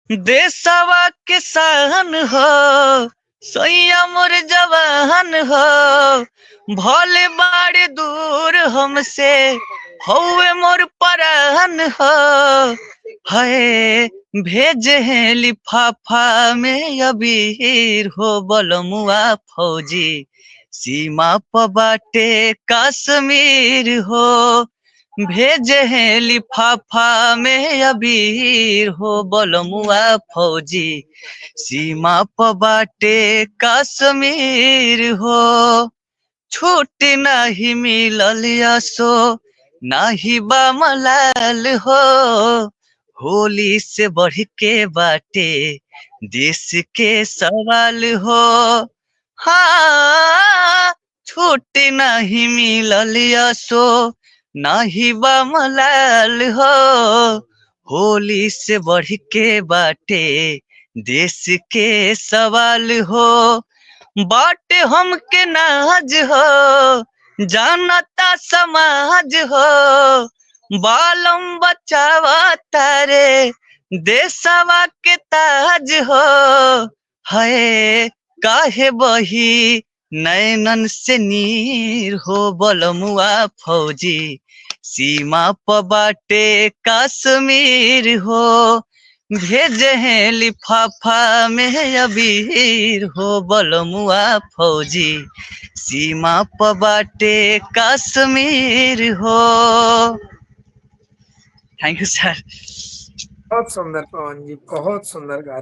देशवा के सहन हो सैया मोर जवान हो, भले बाड़े दूर हमसे हौवे मोर परान हो। है भेजे हैं लिफाफा में अबीर हो बलमुआ फौजी, सीमा प बाटे कश्मीर हो। भेजे हैं लिफाफा में अबीर हो बलमुआ फौजी, सीमा प बाटे कश्मीर हो। छूट नाही मिलल असो नाही बा मलाल हो, होली से बढ़ के बाटे देश के सवाल हो। हाँ छूट नहीं मिलल असो नाही बा मलाल हो, होली से बढ़ के बाटे देश के सवाल हो। बाटे हमके नाज हो जानता समाज हो, बालम बचावा तारे देशवा के ताज हो। है काहे बही नैनन से नीर हो बलमुआ फौजी, सीमा प बाटे कश्मीर हो। भेजे हैं लिफाफा में अबीर हो बलमुआ फौजी, सीमा प बाटे कश्मीर हो। थैंक यू सर। बहुत सुंदर पवन जी, बहुत सुंदर गा